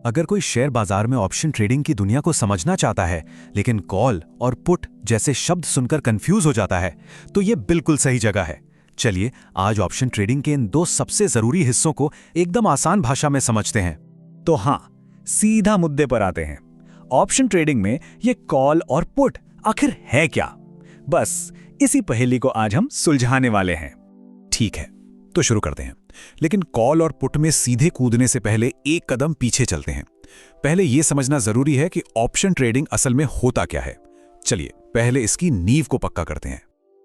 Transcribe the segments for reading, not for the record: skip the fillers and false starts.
अगर कोई शेयर बाजार में ऑप्शन ट्रेडिंग की दुनिया को समझना चाहता है लेकिन कॉल और पुट जैसे शब्द सुनकर कंफ्यूज हो जाता है, तो ये बिल्कुल सही जगह है। चलिए आज ऑप्शन ट्रेडिंग के इन दो सबसे जरूरी हिस्सों को एकदम आसान भाषा में समझते हैं। तो हाँ, सीधा मुद्दे पर आते हैं। ऑप्शन ट्रेडिंग में ये कॉल और पुट आखिर है क्या? बस इसी पहेली को आज हम सुलझाने वाले हैं। ठीक है, तो शुरू करते हैं। लेकिन कॉल और पुट में सीधे कूदने से पहले एक कदम पीछे चलते हैं। पहले यह समझना जरूरी है कि ऑप्शन ट्रेडिंग असल में होता क्या है। चलिए पहले इसकी नींव को पक्का करते हैं।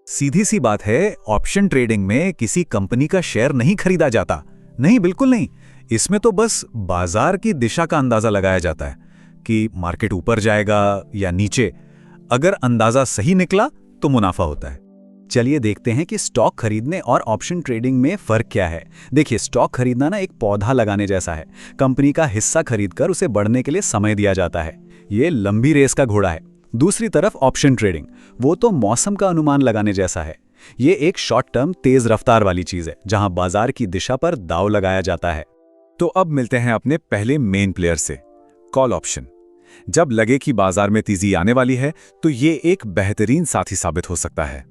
सीधी सी बात है, ऑप्शन ट्रेडिंग में किसी कंपनी का शेयर नहीं खरीदा जाता। नहीं, बिल्कुल नहीं। इसमें तो बस बाजार की दिशा का अंदाजा लगाया जाता है कि मार्केट ऊपर जाएगा या नीचे। अगर अंदाजा सही निकला तो मुनाफा होता है। चलिए देखते हैं कि स्टॉक खरीदने और ऑप्शन ट्रेडिंग में फर्क क्या है। देखिए, स्टॉक खरीदना ना एक पौधा लगाने जैसा है। कंपनी का हिस्सा खरीदकर उसे बढ़ने के लिए समय दिया जाता है। ये लंबी रेस का घोड़ा है। दूसरी तरफ ऑप्शन ट्रेडिंग, वो तो मौसम का अनुमान लगाने जैसा है। ये एक शॉर्ट टर्म तेज रफ्तार वाली चीज है, जहां बाजार की दिशा पर दांव लगाया जाता है। तो अब मिलते हैं अपने पहले मेन प्लेयर से, कॉल ऑप्शन। जब लगे कि बाजार में तेजी आने वाली है तो ये एक बेहतरीन साथी साबित हो सकता है।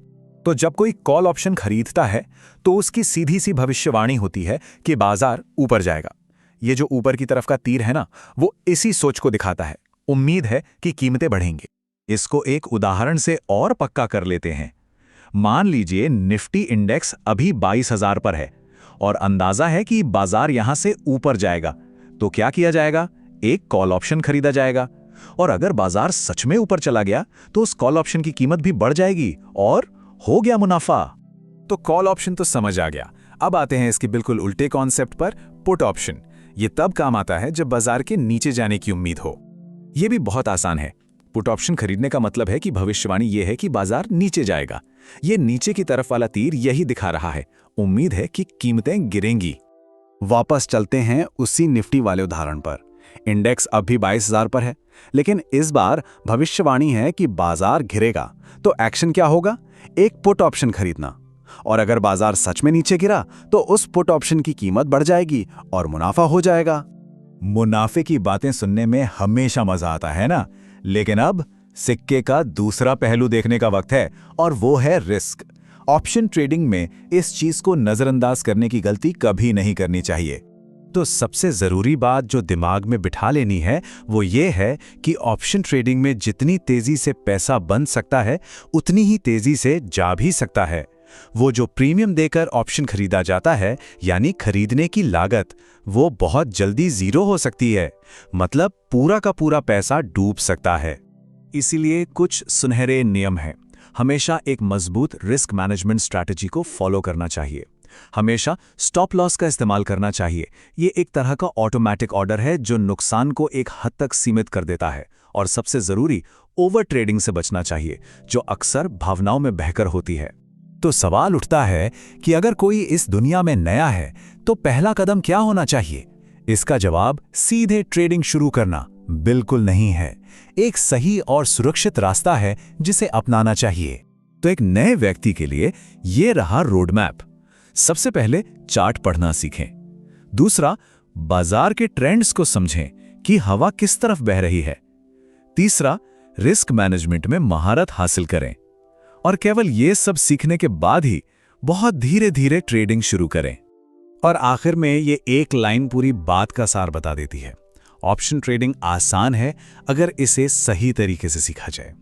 तो जब कोई कॉल ऑप्शन खरीदता है तो उसकी सीधी सी भविष्यवाणी होती है कि बाजार ऊपर जाएगा। ये जो ऊपर की तरफ का तीर है ना, वो इसी सोच को दिखाता है। उम्मीद है कि कीमतें बढ़ेंगी। इसको एक उदाहरण से और पक्का कर लेते हैं। मान लीजिए निफ्टी इंडेक्स अभी 22,000 पर है और अंदाजा है कि बाजार यहां से ऊपर जाएगा। तो क्या किया जाएगा? एक कॉल ऑप्शन खरीदा जाएगा। और अगर बाजार सच में ऊपर चला गया तो उस कॉल ऑप्शन की कीमत भी बढ़ जाएगी और हो गया मुनाफा। तो कॉल ऑप्शन तो समझ आ गया। अब आते हैं इसके बिल्कुल उल्टे कॉन्सेप्ट पर, पुट ऑप्शन। ये तब काम आता है जब बाजार के नीचे जाने की उम्मीद हो। यह भी बहुत आसान है। पुट ऑप्शन खरीदने का मतलब है कि भविष्यवाणी यह है कि बाजार नीचे जाएगा। ये नीचे की तरफ वाला तीर यही दिखा रहा है। उम्मीद है कि कीमतें गिरेंगी। वापस चलते हैं उसी निफ्टी वाले उदाहरण पर। इंडेक्स अब भी 22,000 पर है, लेकिन इस बार भविष्यवाणी है कि बाजार गिरेगा। तो एक्शन क्या होगा? एक पुट ऑप्शन खरीदना। और अगर बाजार सच में नीचे गिरा तो उस पुट ऑप्शन की कीमत बढ़ जाएगी और मुनाफा हो जाएगा। मुनाफे की बातें सुनने में हमेशा मजा आता है ना, लेकिन अब सिक्के का दूसरा पहलू देखने का वक्त है, और वो है रिस्क। ऑप्शन ट्रेडिंग में इस चीज को नजरअंदाज करने की गलती कभी नहीं करनी चाहिए। तो सबसे जरूरी बात जो दिमाग में बिठा लेनी है वो ये है कि ऑप्शन ट्रेडिंग में जितनी तेजी से पैसा बन सकता है उतनी ही तेजी से जा भी सकता है। वो जो प्रीमियम देकर ऑप्शन खरीदा जाता है, यानी खरीदने की लागत, वो बहुत जल्दी जीरो हो सकती है। मतलब पूरा का पूरा पैसा डूब सकता है। इसीलिए कुछ सुनहरे नियम हैं। हमेशा एक मजबूत रिस्क मैनेजमेंट स्ट्रैटेजी को फॉलो करना चाहिए। हमेशा स्टॉप लॉस का इस्तेमाल करना चाहिए। ये एक तरह का ऑटोमेटिक ऑर्डर है जो नुकसान को एक हद तक सीमित कर देता है। और सबसे जरूरी, ओवर ट्रेडिंग से बचना चाहिए, जो अक्सर भावनाओं में बहकर होती है। तो सवाल उठता है कि अगर कोई इस दुनिया में नया है तो पहला कदम क्या होना चाहिए? इसका जवाब सीधे ट्रेडिंग शुरू करना बिल्कुल नहीं है। एक सही और सुरक्षित रास्ता है जिसे अपनाना चाहिए। तो एक नए व्यक्ति के लिए यह रहा रोड मैप। सबसे पहले चार्ट पढ़ना सीखें। दूसरा, बाजार के ट्रेंड्स को समझें कि हवा किस तरफ बह रही है। तीसरा, रिस्क मैनेजमेंट में महारत हासिल करें। और केवल ये सब सीखने के बाद ही बहुत धीरे धीरे ट्रेडिंग शुरू करें। और आखिर में ये एक लाइन पूरी बात का सार बता देती है। ऑप्शन ट्रेडिंग आसान है अगर इसे सही तरीके से सीखा जाए।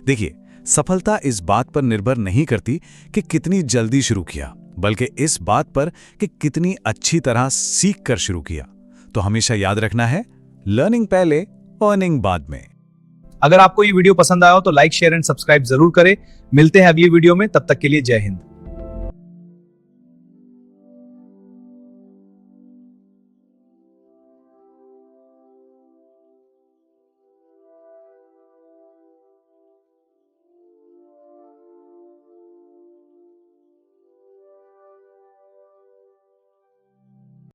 देखिए, सफलता इस बात पर निर्भर नहीं करती कि कितनी जल्दी शुरू किया, बल्कि इस बात पर कि कितनी अच्छी तरह सीख कर शुरू किया। तो हमेशा याद रखना है, लर्निंग पहले, अर्निंग बाद में। अगर आपको ये वीडियो पसंद आया हो तो लाइक, शेयर एंड सब्सक्राइब जरूर करें। मिलते हैं अगली वीडियो में, तब तक के लिए जय हिंद।